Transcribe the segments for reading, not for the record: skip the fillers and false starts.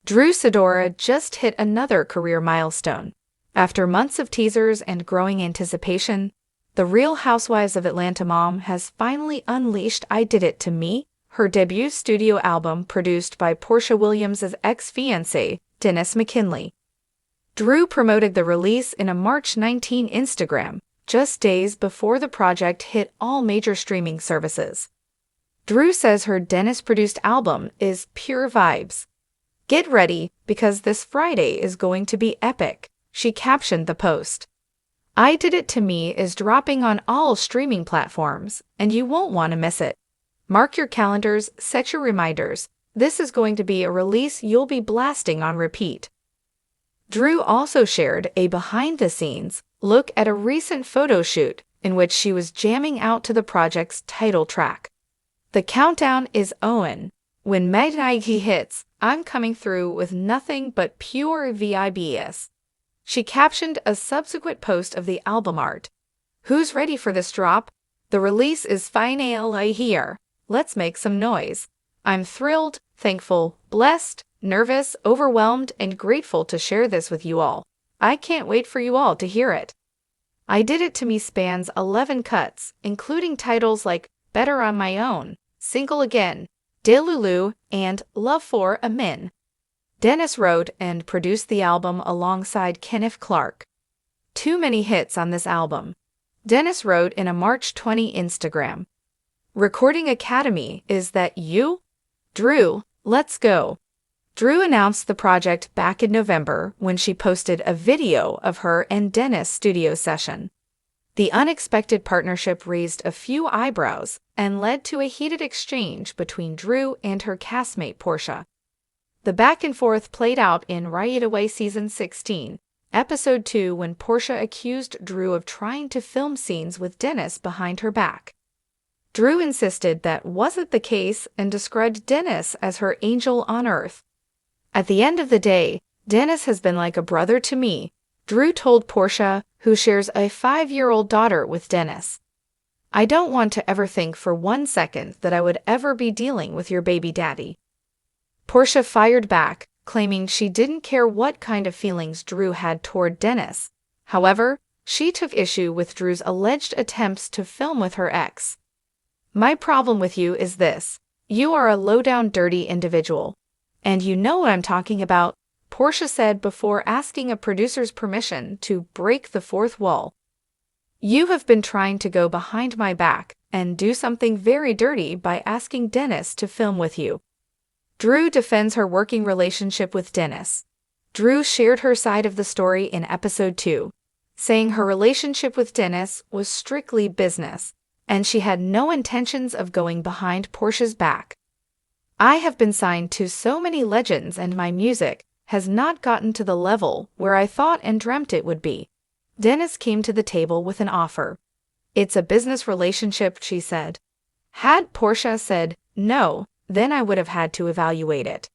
Sidora just hit another career milestone. After months of teasers and growing anticipation, the Real Housewives of Atlanta mom has finally unleashed I Did It to Me, her debut studio album produced by Porsha Williams' ex-fiancé, Dennis McKinley. Drew promoted the release in a March 19 Instagram, just days before the project hit all major streaming services. Drew says her Dennis-produced album is pure vibes. "Get ready, because this Friday is going to be epic," she captioned the post. "I Did It to Me is dropping on all streaming platforms, and you won't want to miss it. Mark your calendars, set your reminders. This is going to be a release you'll be blasting on repeat." Drew also shared a behind-the-scenes look at a recent photo shoot in which she was jamming out to the project's title track. "The countdown is on. When midnight hits, I'm coming through with nothing but pure vibes." She captioned a subsequent post of the album art. "Who's ready for this drop? The release is finally here. Let's make some noise. I'm thrilled, thankful, blessed, nervous, overwhelmed, and grateful to share this with you all. I can't wait for you all to hear it." I Did It to Me spans 11 cuts, including titles like Better on My Own, Single Again, Delulu, and Love for a Min. Dennis wrote and produced the album alongside Kenneth Clark. "Too many hits on this album," Dennis wrote in a March 20 Instagram. "Recording Academy, is that you? Drew, let's go." Drew announced the project back in November when she posted a video of her and Dennis' studio session. The unexpected partnership raised a few eyebrows and led to a heated exchange between Drew and her castmate Porsha. The back and forth played out in Right Away Season 16, Episode 2, when Porsha accused Drew of trying to film scenes with Dennis behind her back. Drew insisted that wasn't the case and described Dennis as her angel on earth. "At the end of the day, Dennis has been like a brother to me," Drew told Porsha, who shares a 5-year-old daughter with Dennis. "I don't want to ever think for 1 second that I would ever be dealing with your baby daddy." Porsha fired back, claiming she didn't care what kind of feelings Drew had toward Dennis. However, she took issue with Drew's alleged attempts to film with her ex. "My problem with you is this: you are a low-down, dirty individual. And you know what I'm talking about," Porsha said before asking a producer's permission to break the fourth wall. "You have been trying to go behind my back and do something very dirty by asking Dennis to film with you." Drew defends her working relationship with Dennis. Drew shared her side of the story in Episode 2, saying her relationship with Dennis was strictly business, and she had no intentions of going behind Porsha's back. "I have been signed to so many legends and my music has not gotten to the level where I thought and dreamt it would be. Dennis came to the table with an offer. It's a business relationship," she said. "Had Porsha said no, then I would have had to evaluate it.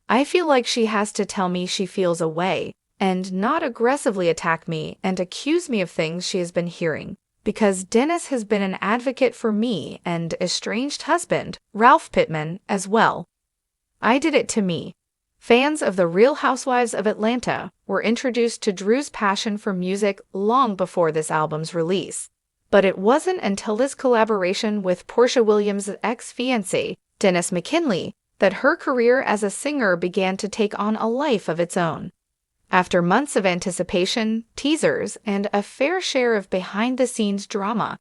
I feel like she has to tell me she feels a way and not aggressively attack me and accuse me of things she has been hearing, because Dennis has been an advocate for me and estranged husband, Ralph Pittman, as well." I Did It to Me. Fans of The Real Housewives of Atlanta were introduced to Drew's passion for music long before this album's release. But it wasn't until this collaboration with Porsha Williams' ex-fiancé, Dennis McKinley, that her career as a singer began to take on a life of its own. After months of anticipation, teasers, and a fair share of behind-the-scenes drama,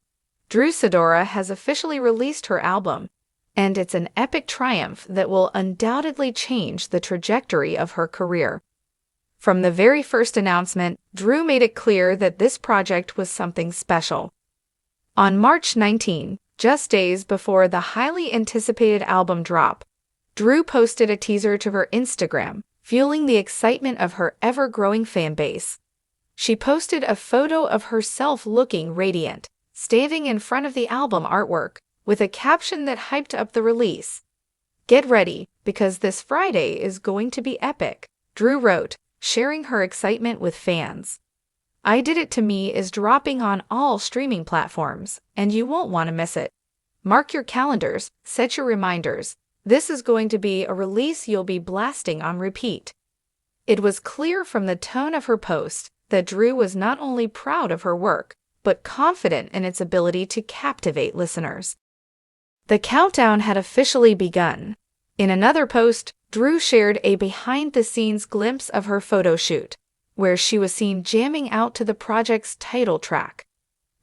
Sidoras has officially released her album, and it's an epic triumph that will undoubtedly change the trajectory of her career. From the very first announcement, Drew made it clear that this project was something special. On March 19, just days before the highly anticipated album drop, Drew posted a teaser to her Instagram, fueling the excitement of her ever-growing fan base. She posted a photo of herself looking radiant, standing in front of the album artwork, with a caption that hyped up the release. "Get ready, because this Friday is going to be epic," Drew wrote, sharing her excitement with fans. "I Did It to Me is dropping on all streaming platforms, and you won't want to miss it. Mark your calendars, set your reminders. This is going to be a release you'll be blasting on repeat." It was clear from the tone of her post that Drew was not only proud of her work, but confident in its ability to captivate listeners. The countdown had officially begun. In another post, Drew shared a behind-the-scenes glimpse of her photo shoot, where she was seen jamming out to the project's title track.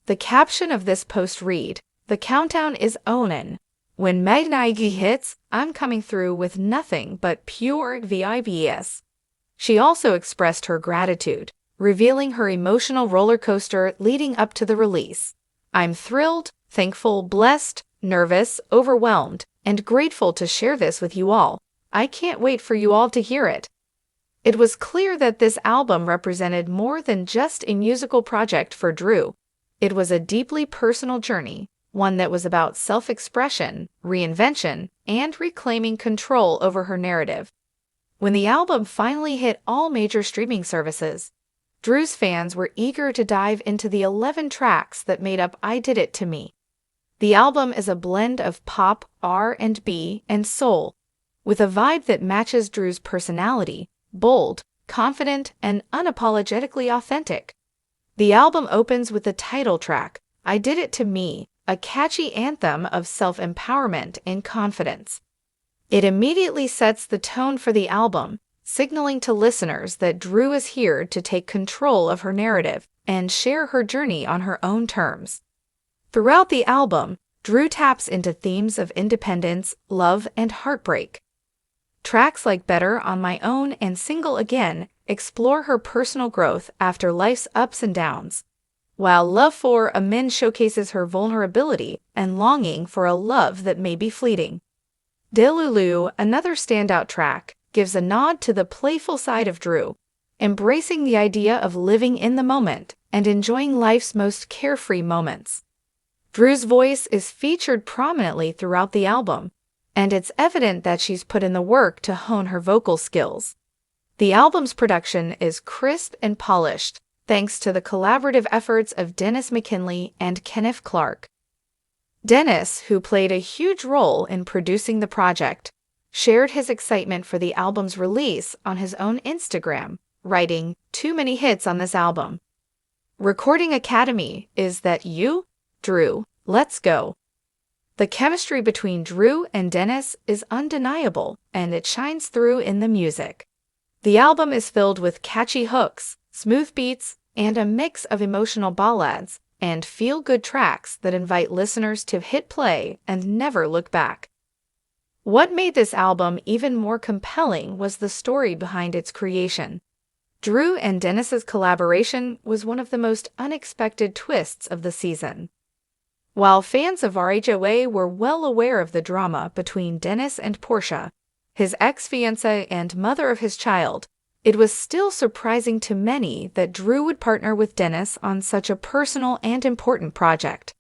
The caption of this post read, "The countdown is onin'. When midnight hits, I'm coming through with nothing but pure vibes." She also expressed her gratitude, revealing her emotional roller coaster leading up to the release. "I'm thrilled, thankful, blessed, nervous, overwhelmed, and grateful to share this with you all. I can't wait for you all to hear it." It was clear that this album represented more than just a musical project for Drew. It was a deeply personal journey, one that was about self-expression, reinvention, and reclaiming control over her narrative. When the album finally hit all major streaming services, Drew's fans were eager to dive into the 11 tracks that made up I Did It to Me. The album is a blend of pop, R&B, and soul, with a vibe that matches Drew's personality, bold, confident, and unapologetically authentic. The album opens with the title track, I Did It to Me, a catchy anthem of self-empowerment and confidence. It immediately sets the tone for the album, signaling to listeners that Drew is here to take control of her narrative and share her journey on her own terms. Throughout the album, Drew taps into themes of independence, love, and heartbreak. Tracks like Better on My Own and Single Again explore her personal growth after life's ups and downs, while Love for a Min showcases her vulnerability and longing for a love that may be fleeting. Delulu, another standout track, gives a nod to the playful side of Drew, embracing the idea of living in the moment and enjoying life's most carefree moments. Drew's voice is featured prominently throughout the album, and it's evident that she's put in the work to hone her vocal skills. The album's production is crisp and polished, thanks to the collaborative efforts of Dennis McKinley and Kenneth Clark. Dennis, who played a huge role in producing the project, shared his excitement for the album's release on his own Instagram, writing, "Too many hits on this album. Recording Academy, is that you? Drew, let's go." The chemistry between Drew and Dennis is undeniable, and it shines through in the music. The album is filled with catchy hooks, smooth beats, and a mix of emotional ballads and feel-good tracks that invite listeners to hit play and never look back. What made this album even more compelling was the story behind its creation. Drew and Dennis's collaboration was one of the most unexpected twists of the season. While fans of RHOA were well aware of the drama between Dennis and Portia, his ex-fiancée and mother of his child, it was still surprising to many that Drew would partner with Dennis on such a personal and important project.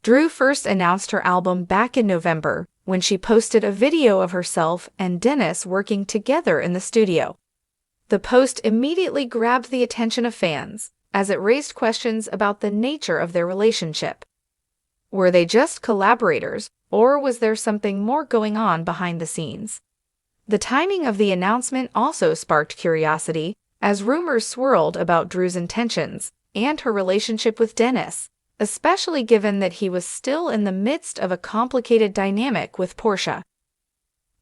Drew first announced her album back in November when she posted a video of herself and Dennis working together in the studio. The post immediately grabbed the attention of fans, as it raised questions about the nature of their relationship. Were they just collaborators, or was there something more going on behind the scenes? The timing of the announcement also sparked curiosity, as rumors swirled about Drew's intentions and her relationship with Dennis, especially given that he was still in the midst of a complicated dynamic with Portia.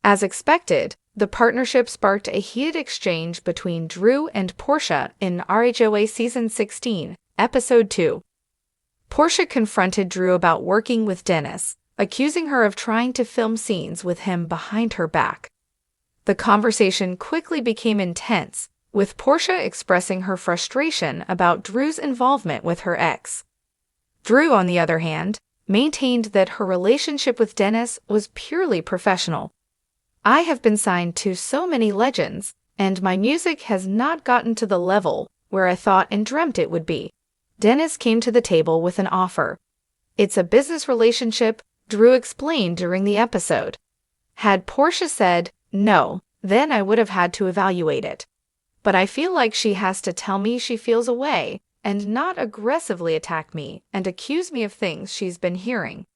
As expected, the partnership sparked a heated exchange between Drew and Portia in RHOA Season 16, Episode 2. Portia confronted Drew about working with Dennis, accusing her of trying to film scenes with him behind her back. The conversation quickly became intense, with Portia expressing her frustration about Drew's involvement with her ex. Drew, on the other hand, maintained that her relationship with Dennis was purely professional. "I have been signed to so many legends, and my music has not gotten to the level where I thought and dreamt it would be. Dennis came to the table with an offer. It's a business relationship," Drew explained during the episode. "Had Portia said no, then I would have had to evaluate it. But I feel like she has to tell me she feels away and not aggressively attack me and accuse me of things she's been hearing."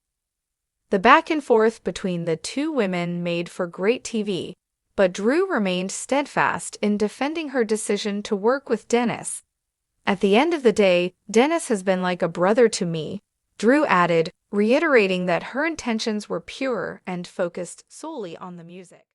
The back and forth between the two women made for great TV, but Drew remained steadfast in defending her decision to work with Dennis. At the end of the day, Dennis has been like a brother to me, Drew added, reiterating that her intentions were pure and focused solely on the music.